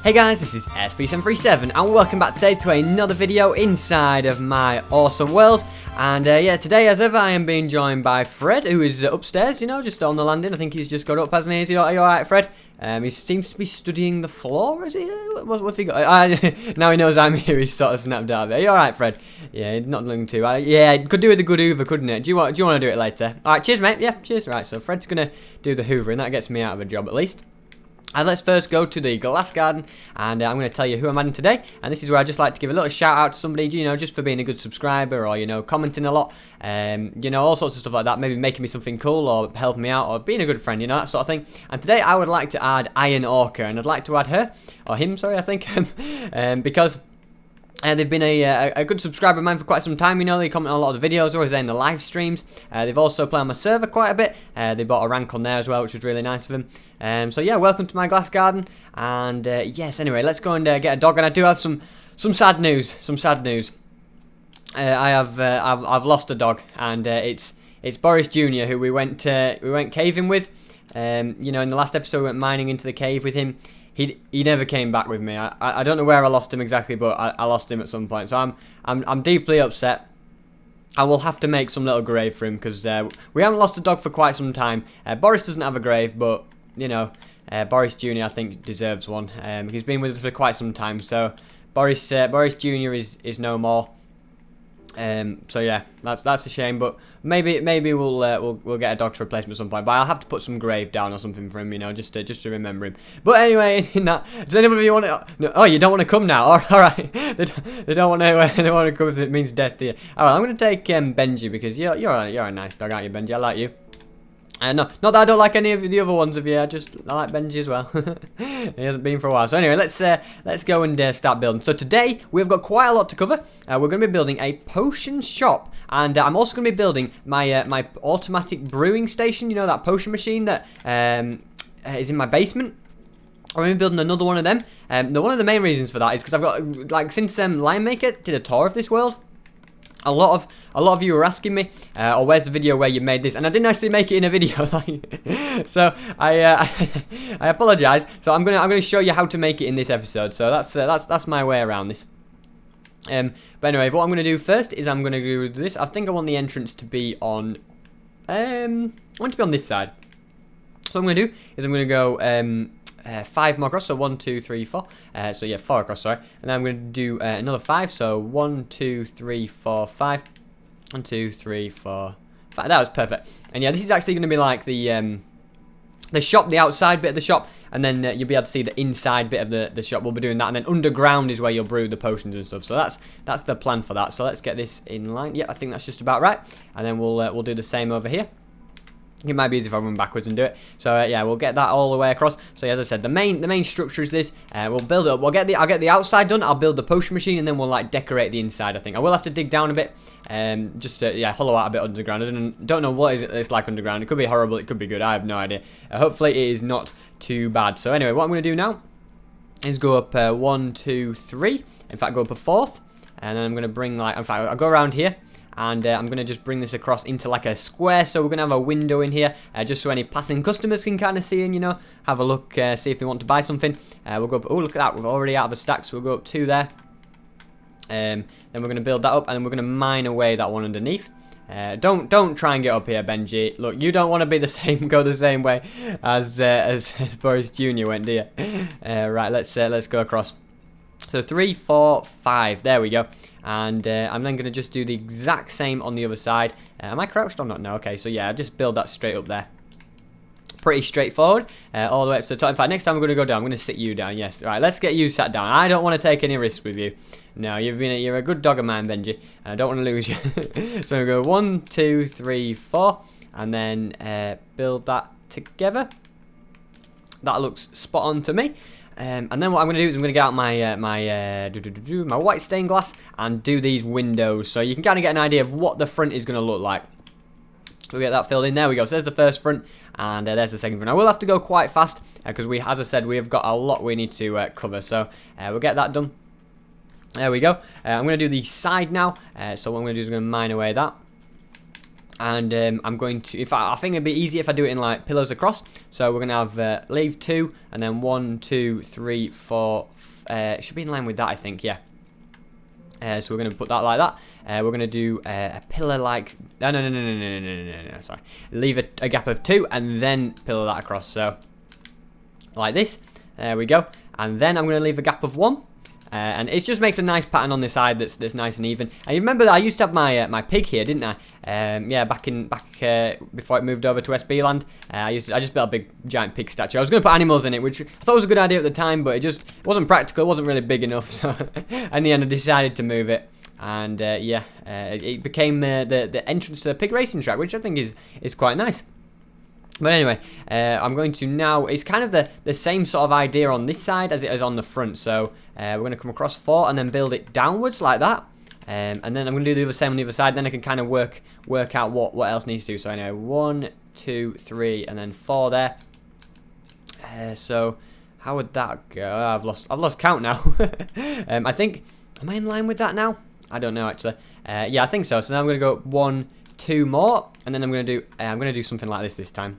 Hey guys, this is SP737 and welcome back today to another video inside of my awesome world. And yeah, today as ever I am being joined by Fred, who is upstairs, you know, just on the landing. I think he's just got up, hasn't he? Is he alright, Fred? He seems to be studying the floor, is he? What's he got? Now he knows I'm here, he's sort of snapped out of it. Are you alright, Fred? Yeah, not looking too. Yeah, could do with a good hoover, couldn't it? Do you want to do it later? Alright, cheers mate, yeah, cheers. Right, so Fred's going to do the hoovering, that gets me out of a job at least. And let's first go to the glass garden, and I'm going to tell you who I'm adding today. And this is where I just like to give a little shout out to somebody, you know, just for being a good subscriber, or, you know, commenting a lot, you know, all sorts of stuff like that, maybe making me something cool, or helping me out, or being a good friend, you know, that sort of thing. And today I would like to add Iron Orca, and I'd like to add her, or him, sorry, I think, because they've been a good subscriber of mine for quite some time, you know. They comment on a lot of the videos, always there in the live streams. They've also played on my server quite a bit. They bought a rank on there as well, which was really nice of them. So yeah, welcome to my glass garden. And yes, anyway, let's go and get a dog. And I do have some sad news. I've lost a dog, and it's Boris Jr., who we went caving with. You know, in the last episode we went mining into the cave with him. He never came back with me. I don't know where I lost him exactly, but I lost him at some point. So I'm deeply upset. I will have to make some little grave for him, because we haven't lost a dog for quite some time. Boris doesn't have a grave, but you know, Boris Jr. I think deserves one. He's been with us for quite some time. So Boris Jr. is no more. So yeah, that's a shame, but maybe we'll get a dog to replace him at some point. But I'll have to put some grave down or something for him, you know, just to remember him. But anyway, in that, does anybody want to? No, oh, you don't want to come now? All right, they don't want to come if it means death to you. All right, I'm gonna take Benji, because you're a nice dog, aren't you, Benji? I like you. No, not that I don't like any of the other ones of you. I like Benji as well. He hasn't been for a while. So anyway, let's go and start building. So today we've got quite a lot to cover. We're going to be building a potion shop, and I'm also going to be building my my automatic brewing station. You know, that potion machine that is in my basement. I'm going to be building another one of them. One of the main reasons for that is because I've got, like, since Lion Maker did a tour of this world, a lot of you were asking me, oh, where's the video where you made this? And I didn't actually make it in a video, so I apologize. So I'm gonna show you how to make it in this episode. So that's my way around this. But anyway, what I'm gonna do first is I'm gonna do this. I think I want the entrance to be on. I want it to be on this side. So what I'm gonna do is I'm gonna go 5 more across, so 1, 2, 3, 4. So yeah, 4 across, sorry. And then I'm going to do another 5, so 1, 2, 3, 4, 5. 1, 2, 3, 4, 5. That was perfect. And yeah, this is actually going to be like the shop, the outside bit of the shop, and then you'll be able to see the inside bit of the shop. We'll be doing that, and then underground is where you'll brew the potions and stuff. So that's the plan for that. So let's get this in line. Yeah, I think that's just about right. And then we'll do the same over here. It might be easy if I run backwards and do it. So yeah, we'll get that all the way across. So as I said, the main structure is this. We'll build it up. I'll get the outside done. I'll build the potion machine, and then we'll like decorate the inside. I think I will have to dig down a bit, just to, yeah, hollow out a bit underground. I don't know what it's like underground. It could be horrible. It could be good. I have no idea. Hopefully it is not too bad. So anyway, what I'm going to do now is go up 1, 2, 3. In fact, go up a 4th, and then I'm going to bring, like, in fact, I'll go around here. And I'm going to just bring this across into like a square. So we're going to have a window in here, just so any passing customers can kind of see and, you know, have a look, see if they want to buy something. We'll go up, oh, look at that, we're already out of a stack, so we'll go up 2 there. Then we're going to build that up, and then we're going to mine away that one underneath. Don't try and get up here, Benji. Look, you don't want to be the same, go the same way as Boris Jr. went, do you? Right, let's go across. So 3, 4, 5, there we go. And I'm then going to just do the exact same on the other side. Am I crouched or not? No, okay, so yeah, I'll just build that straight up there. Pretty straightforward, all the way up to the top. In fact, next time I'm going to go down, I'm going to sit you down, yes. All right, let's get you sat down. I don't want to take any risks with you. No, you're a good dog of mine, Benji, and I don't want to lose you. So I'm going to go 1, 2, 3, 4, and then build that together. That looks spot on to me. And then what I'm going to do is I'm going to get out my my white stained glass and do these windows, so you can kind of get an idea of what the front is going to look like. So we get that filled in. There we go. So there's the first front, and there's the second front. I will have to go quite fast because as I said, we have got a lot we need to cover. So we'll get that done. There we go. I'm going to do the side now. So what I'm going to do is I'm going to mine away that. And I'm going to, I think it'd be easier if I do it in like pillars across. So we're going to have leave 2, and then 1, 2, 3, 4. It should be in line with that, I think, yeah. So we're going to put that like that. We're going to do a pillar like, no, sorry. Leave a gap of 2, and then pillar that across. So like this. There we go. And then I'm going to leave a gap of 1. And it just makes a nice pattern on the side that's nice and even. And you remember that I used to have my pig here, didn't I? Yeah, back before it moved over to SB land. I just built a big giant pig statue. I was going to put animals in it, which I thought was a good idea at the time, but it wasn't practical. It wasn't really big enough, so in the end I decided to move it. And yeah, it became the entrance to the pig racing track, which I think is quite nice. But anyway, I'm going to now, it's kind of the same sort of idea on this side as it is on the front. So we're going to come across 4 and then build it downwards like that. And then I'm going to do the same on the other side. Then I can kind of work out what else needs to do. So anyway, 1, 2, 3, and then 4 there. So how would that go? I've lost count now. I think, am I in line with that now? I don't know actually. Yeah, I think so. So now I'm going to go 1, 2 more, and then I'm going to do something like this time.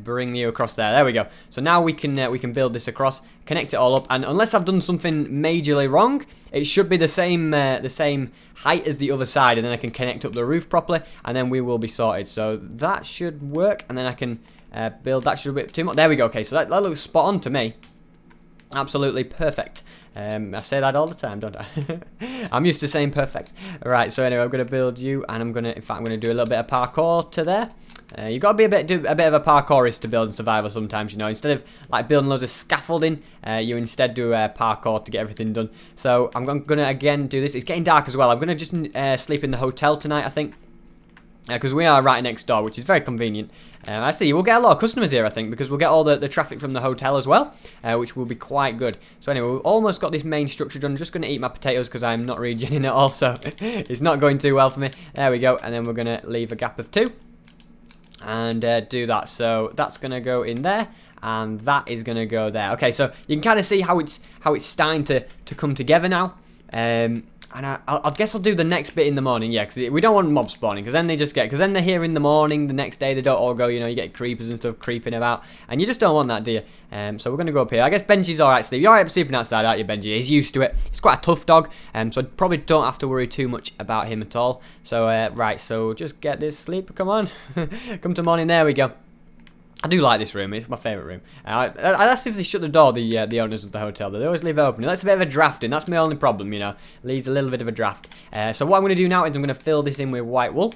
Bring you across there. There we go. So now we can build this across, connect it all up, and unless I've done something majorly wrong, it should be the same height as the other side, and then I can connect up the roof properly, and then we will be sorted. So that should work, and then I can build that. Should be a bit too much. There we go. Okay, so that looks spot on to me. Absolutely perfect. I say that all the time, don't I? I'm used to saying perfect. Right, so anyway, I'm going to build you, and I'm going to do a little bit of parkour to there. You've got to do a bit of a parkourist to build in Survivor sometimes, you know. Instead of like building loads of scaffolding, you instead do parkour to get everything done. So I'm going to again do this. It's getting dark as well. I'm going to just sleep in the hotel tonight, I think. Because we are right next door, which is very convenient. I see, we'll get a lot of customers here, I think, because we'll get all the traffic from the hotel as well, which will be quite good. So anyway, we've almost got this main structure done. I'm just going to eat my potatoes because I'm not regenerating at all, so it's not going too well for me. There we go, and then we're going to leave a gap of 2 and do that. So that's going to go in there, and that is going to go there. Okay, so you can kind of see how it's starting to come together now. And I guess I'll do the next bit in the morning, yeah, because we don't want mob spawning, because then then they're here in the morning, the next day they don't all go, you know, you get creepers and stuff creeping about, and you just don't want that, do you? So we're going to go up here. I guess Benji's alright sleep. You're alright sleeping outside, aren't you, Benji? He's used to it. He's quite a tough dog, so I probably don't have to worry too much about him at all. So, right, so just get this sleep, come on. Come to morning, there we go. I do like this room. It's my favourite room. I asked if they shut the door, the owners of the hotel. They always leave it open. It lets a bit of a draft in. That's my only problem, you know. Leaves a little bit of a draft. So what I'm going to do now is I'm going to fill this in with white wool.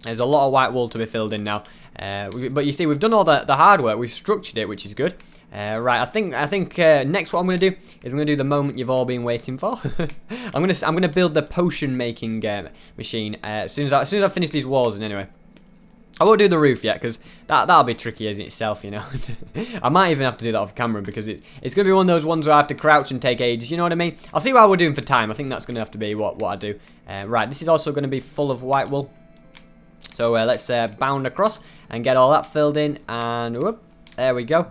There's a lot of white wool to be filled in now. But you see, we've done all the hard work. We've structured it, which is good. Right, I think next what I'm going to do is I'm going to do the moment you've all been waiting for. I'm going to build the potion making machine as soon as I finish these walls. And anyway, I won't do the roof yet because that'll be tricky in itself, you know. I might even have to do that off camera because it's going to be one of those ones where I have to crouch and take ages, you know what I mean? I'll see what we're doing for time. I think that's going to have to be what I do. Right, this is also going to be full of white wool. So let's bound across and get all that filled in, and whoop, there we go.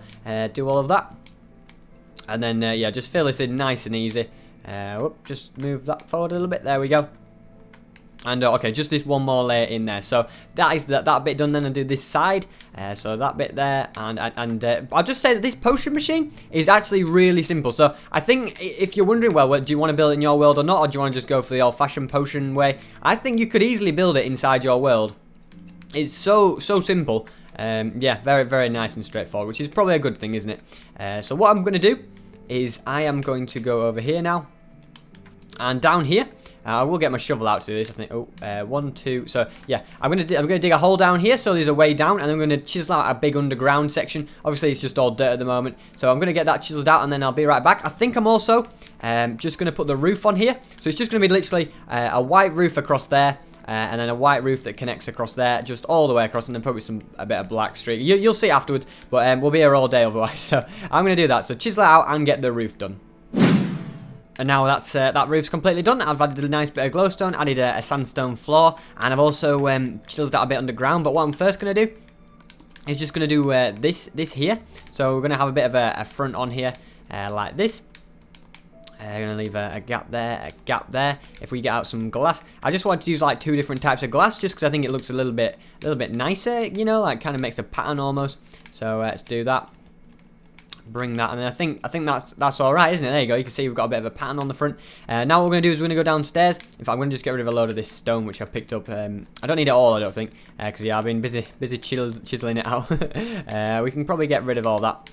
Do all of that. And then, yeah, just fill this in nice and easy. Whoop, just move that forward a little bit. There we go. And okay, just this one more layer in there. So that is that bit done. Then I do this side. So that bit there, and I'll just say that this potion machine is actually really simple. So I think if you're wondering, well, do you want to build it in your world or not, or do you want to just go for the old-fashioned potion way? I think you could easily build it inside your world. It's so simple. Yeah, very, very nice and straightforward, which is probably a good thing, isn't it? So what I'm going to do is I am going to go over here now, and down here. I will get my shovel out to do this. I think. Oh, 1, 2. So yeah, I'm gonna dig a hole down here, so there's a way down, and I'm gonna chisel out a big underground section. Obviously, it's just all dirt at the moment, so I'm gonna get that chiseled out, and then I'll be right back. I think I'm also just gonna put the roof on here, so it's just gonna be literally a white roof across there. And then a white roof that connects across there, just all the way across, and then probably a bit of black streak. You'll see afterwards, but we'll be here all day otherwise. So I'm gonna do that. So chisel it out and get the roof done. And now that roof's completely done. I've added a nice bit of glowstone, added a sandstone floor, and I've also chiseled that a bit underground. But what I'm first going to do is just going to do this here. So we're going to have a bit of a front on here like this. I'm going to leave a gap there, a gap there. If we get out some glass. I just wanted to use like 2 different types of glass just because I think it looks a little bit nicer, you know, like kind of makes a pattern almost. So let's do that. Bring that, and I think that's all right, isn't it? There you go. You can see we've got a bit of a pattern on the front. Now what we're going to do is we're going to go downstairs. In fact, I'm going to just get rid of a load of this stone which I picked up. I don't need it all, I don't think, because yeah, I've been busy chiseling it out. We can probably get rid of all that.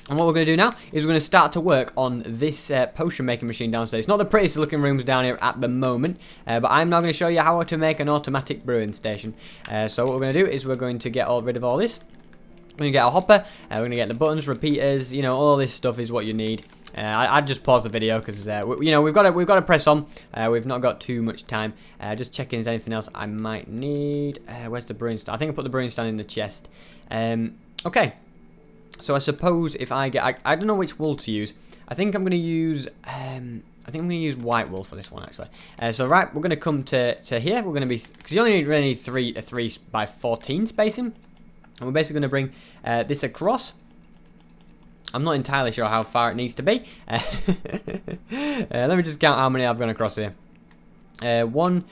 And what we're going to do now is we're going to start to work on this potion making machine downstairs. It's not the prettiest looking rooms down here at the moment, but I'm now going to show you how to make an automatic brewing station. So what we're going to do is we're going to get rid of all this. We're going to get a hopper, we're going to get the buttons, repeaters, you know, all this stuff is what you need. I'd just pause the video because, you know, we've got to press on. We've not got too much time. Just checking if there's anything else I might need. Where's the brewing stand? I think I put the brewing stand in the chest. Okay. So I suppose if I get, I don't know which wool to use. I think I'm going to use, white wool for this one actually. So right, we're going to come to here. We're going to be, because you only really need 3 by 14 spacing. And we're basically going to bring this across. I'm not entirely sure how far it needs to be. Let me just count how many I've gone across here. 1.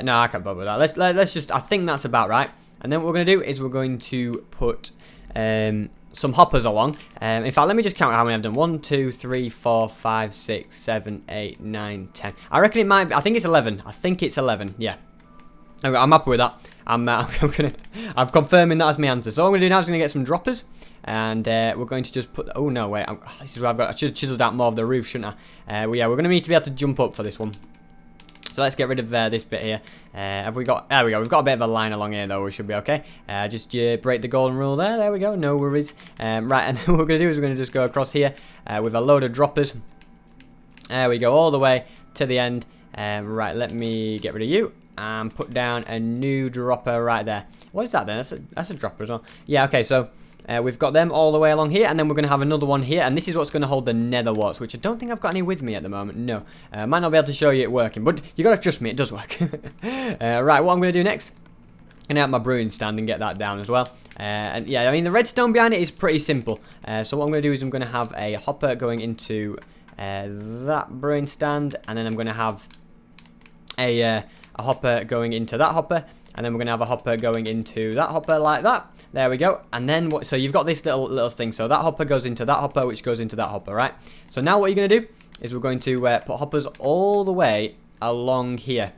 No, I can't bother with that. Let's just. I think that's about right. And then what we're going to do is we're going to put some hoppers along. In fact, let me just count how many I've done. 1, 2, 3, 4, 5, 6, 7, 8, 9, 10. I reckon it might be. I think it's 11. I think it's 11. Yeah. I'm happy with that. I'm confirming that as my answer. So what I'm going to do now is going to get some droppers. And we're going to just put... Oh, no, wait. This is where I've got... I should have chiseled out more of the roof, shouldn't I? Well, yeah, we're going to need to be able to jump up for this one. So let's get rid of this bit here. Have we got... There we go. We've got a bit of a line along here, though. We should be okay. Just break the golden rule there. There we go. No worries. Right, and then what we're going to do is we're going to just go across here with a load of droppers. There we go. All the way to the end. Right, let me get rid of you. And put down a new dropper right there. What is that then? That's a dropper as well. Yeah, okay, so we've got them all the way along here, and then we're going to have another one here, and this is what's going to hold the nether warts, which I don't think I've got any with me at the moment. No, I might not be able to show you it working, but you got to trust me, it does work. Right, what I'm going to do next, I'm going to have my brewing stand and get that down as well. And yeah, I mean, the redstone behind it is pretty simple. So what I'm going to do is I'm going to have a hopper going into that brewing stand, and then I'm going to have a hopper going into that hopper, and then we're going to have a hopper going into that hopper like that. There we go. And then what? So you've got this little thing. So that hopper goes into that hopper, which goes into that hopper, right? So now what you're going to do is we're going to put hoppers all the way along here,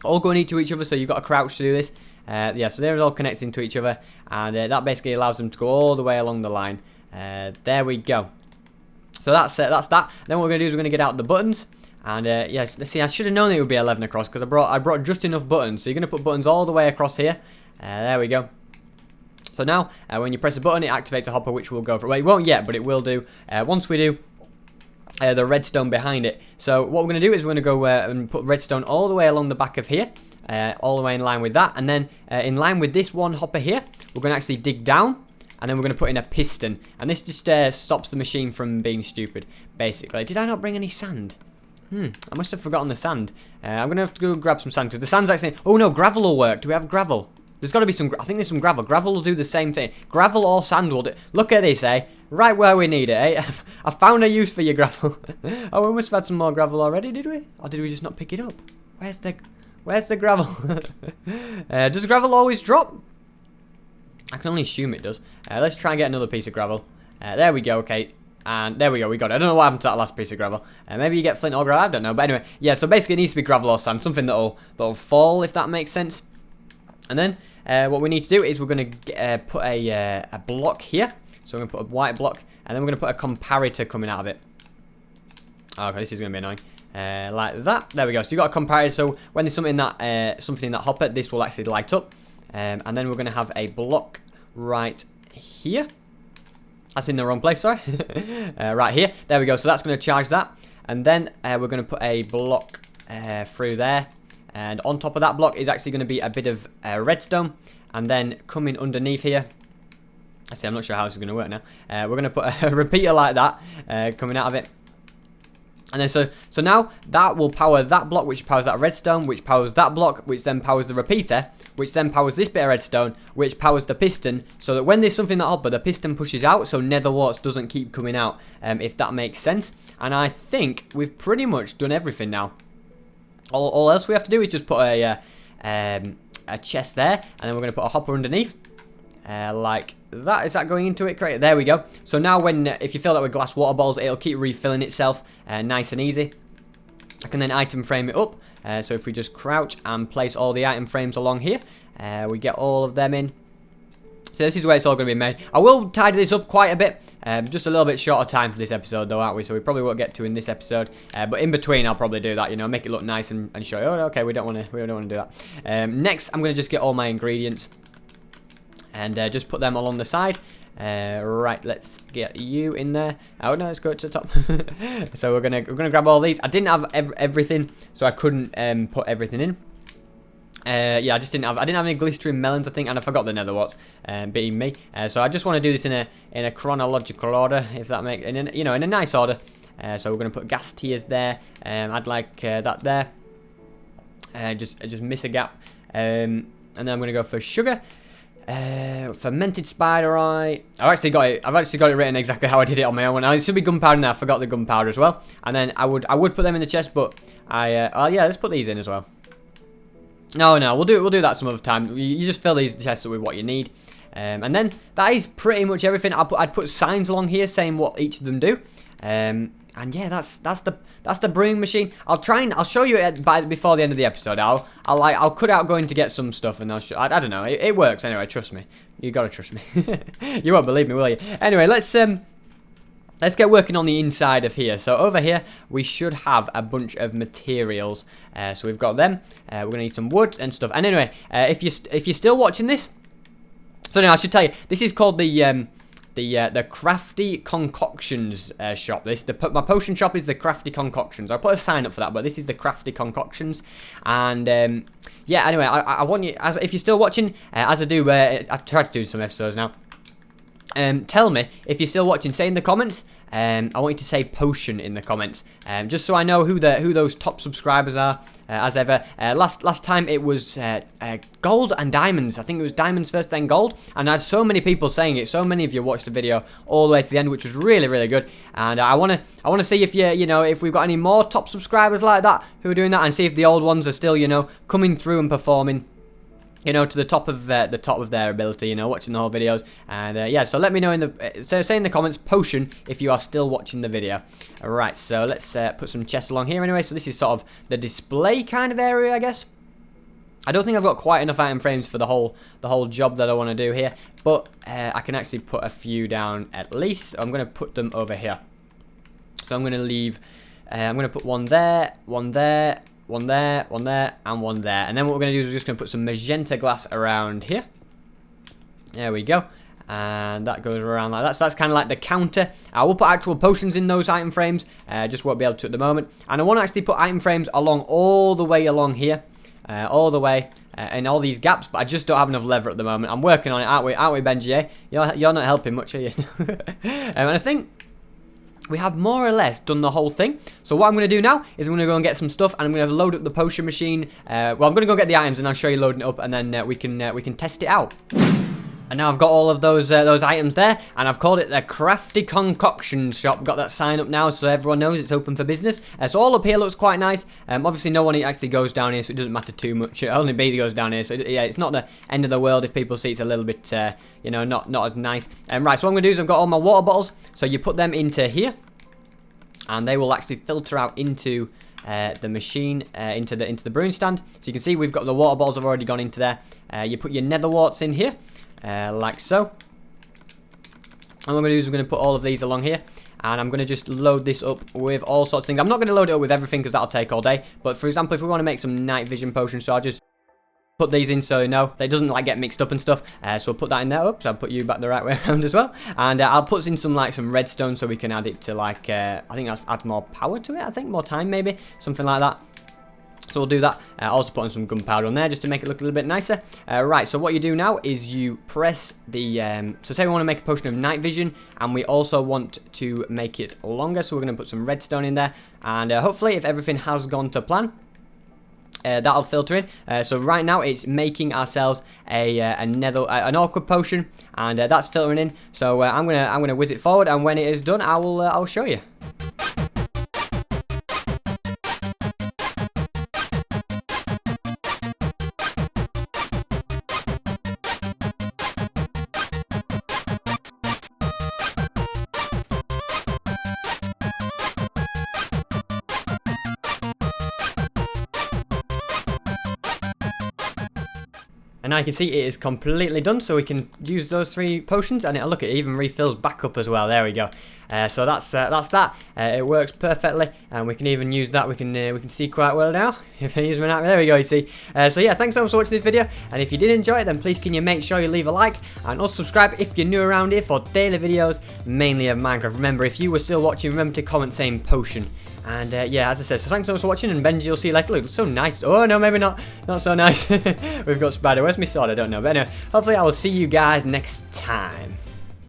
all going into each other. So you've got to crouch to do this. Yeah, so they're all connecting to each other, and that basically allows them to go all the way along the line. There we go. So that's that. Then what we're going to do is we're going to get out the buttons. And yes, let's see, I should have known it would be 11 across because I brought just enough buttons. So you're going to put buttons all the way across here. There we go. So now, when you press a button, it activates a hopper which will go for... Well, it won't yet, but it will do. Once we do, the redstone behind it. So what we're going to do is we're going to go and put redstone all the way along the back of here. All the way in line with that. And then in line with this one hopper here, we're going to actually dig down. And then we're going to put in a piston. And this just stops the machine from being stupid, basically. Did I not bring any sand? I must have forgotten the sand. I'm going to have to go grab some sand because the sand's actually... Oh no, gravel will work. Do we have gravel? There's got to be some... I think there's some gravel. Gravel will do the same thing. Gravel or sand will do... Look at this, eh? Right where we need it, eh? I found a use for your gravel. Oh, we must have had some more gravel already, did we? Or did we just not pick it up? Where's the gravel? Does gravel always drop? I can only assume it does. Let's try and get another piece of gravel. There we go, okay. And there we go, we got it. I don't know what happened to that last piece of gravel. Maybe you get flint or gravel, I don't know. But anyway, yeah, so basically it needs to be gravel or sand. Something that'll fall, if that makes sense. And then what we need to do is we're going to put a block here. So we're going to put a white block. And then we're going to put a comparator coming out of it. Okay, this is going to be annoying. Like that. There we go. So you've got a comparator. So when there's something in that hopper, this will actually light up. And then we're going to have a block right here. That's in the wrong place, sorry. Right here. There we go. So that's going to charge that. And then we're going to put a block through there. And on top of that block is actually going to be a bit of redstone. And then coming underneath here. I see, I'm not sure how this is going to work now. We're going to put a repeater like that coming out of it. And then so now that will power that block, which powers that redstone, which powers that block, which then powers the repeater, which then powers this bit of redstone, which powers the piston, so that when there's something that hopper, the piston pushes out, so nether warts doesn't keep coming out, if that makes sense. And I think we've pretty much done everything now. All else we have to do is just put a chest there, and then we're going to put a hopper underneath. Like that. Is that going into it? Great. There we go. So now if you fill that with glass water bottles, it'll keep refilling itself nice and easy. I can then item frame it up. So if we just crouch and place all the item frames along here, we get all of them in. So this is where it's all going to be made. I will tidy this up quite a bit. Just a little bit shorter time for this episode though, aren't we? So we probably won't get to in this episode. But in between, I'll probably do that. You know, make it look nice and show you. Oh, okay, we don't want to do that. Next, I'm going to just get all my ingredients. And just put them along the side. Right, let's get you in there. Oh no, let's go to the top. So we're gonna grab all these. I didn't have everything, so I couldn't put everything in. Yeah, I didn't have any glistering melons, I think, and I forgot the nether warts, beating me. So I just want to do this in a chronological order, if that makes, in a nice order. So we're gonna put gas tiers there. I'd like that there. Just miss a gap. And then I'm gonna go for sugar. Fermented spider eye. I've actually got it written exactly how I did it on my own. It should be gunpowder in there. I forgot the gunpowder as well. And then I would put them in the chest, but yeah, let's put these in as well. No, we'll do that some other time. You just fill these chests up with what you need. And then that is pretty much everything. I'd put signs along here saying what each of them do. And yeah, that's the brewing machine. I'll show you it before the end of the episode. I'll cut out going to get some stuff, and I don't know. It works anyway. Trust me. You gotta trust me. You won't believe me, will you? Anyway, let's get working on the inside of here. So over here, we should have a bunch of materials. So we've got them. We're gonna need some wood and stuff. And anyway, if you're still watching this, so now I should tell you, this is called the Crafty Concoctions shop. My potion shop is the Crafty Concoctions. I'll put a sign up for that, but this is the Crafty Concoctions. And yeah, anyway, I want you, if you're still watching, as I do, I try to do some episodes now. Tell me if you're still watching. Say in the comments. I want you to say potion in the comments, just so I know who those top subscribers are. As ever, last time it was gold and diamonds. I think it was diamonds first, then gold. And I had so many people saying it. So many of you watched the video all the way to the end, which was really, really good. And I wanna see if if we've got any more top subscribers like that who are doing that, and see if the old ones are still coming through and performing. To the top of their ability, watching the whole videos. And yeah, so let me know say in the comments potion if you are still watching the video. Alright, so let's put some chests along here anyway. So this is sort of the display kind of area, I guess. I don't think I've got quite enough item frames for the whole job that I want to do here, but I can actually put a few down at least. I'm going to put them over here. So I'm going to leave. I'm going to put one there, one there. One there, one there, and one there. And then what we're going to do is we're just going to put some magenta glass around here. There we go. And that goes around like that. So that's kind of like the counter. I will put actual potions in those item frames. Just won't be able to at the moment. And I want to actually put item frames all the way along here. All the way. In all these gaps. But I just don't have enough leather at the moment. I'm working on it, aren't we, Benji? Eh? You're not helping much, are you? And I think we have more or less done the whole thing. So what I'm going to do now is I'm going to go and get some stuff, and I'm going to load up the potion machine. Well, I'm going to go get the items, and I'll show you loading it up, and then we can test it out. And now I've got all of those items there, and I've called it the Crafty Concoctions shop. Got that sign up now, so everyone knows it's open for business. So all up here looks quite nice. Obviously, no one actually goes down here, so it doesn't matter too much. Only B goes down here, so yeah, it's not the end of the world if people see it's a little bit, not as nice. Right, so what I'm going to do is I've got all my water bottles, so you put them into here, and they will actually filter out into the machine, into the brewing stand. So you can see we've got the water bottles have already gone into there. You put your nether warts in here. Like so. And what I'm going to do is I'm going to put all of these along here, and I'm going to just load this up with all sorts of things. I'm not going to load it up with everything because that'll take all day, but for example, if we want to make some night vision potions, so I'll just put these in so they doesn't like get mixed up and stuff. So we'll put that in there. Oops, I'll put you back the right way around as well. And I'll put in some redstone so we can add it to I think that's add more power to it. I think more time maybe, something like that. So we'll do that. Also putting some gunpowder on there just to make it look a little bit nicer. Right, so what you do now is you press the... so say we want to make a potion of night vision, and we also want to make it longer, so we're going to put some redstone in there. And hopefully, if everything has gone to plan, that'll filter in. So right now it's making ourselves an awkward potion, and that's filtering in. So I'm gonna whiz it forward, and when it is done, I'll show you. And now you can see it is completely done, so we can use those 3 potions, and look, it even refills back up as well. There we go. So that's that. It works perfectly, and we can even use that. We can see quite well now. If I use my knife, there we go. You see. So yeah, thanks so much for watching this video. And if you did enjoy it, then please can you make sure you leave a like and also subscribe if you're new around here for daily videos, mainly of Minecraft. Remember, if you were still watching, remember to comment saying potion. And yeah, as I said, so thanks so much for watching, and Benji, you'll see you later. Look, it's so nice. Oh, no, maybe not. Not so nice. We've got spider. Where's my sword? I don't know. But anyway, hopefully I will see you guys next time.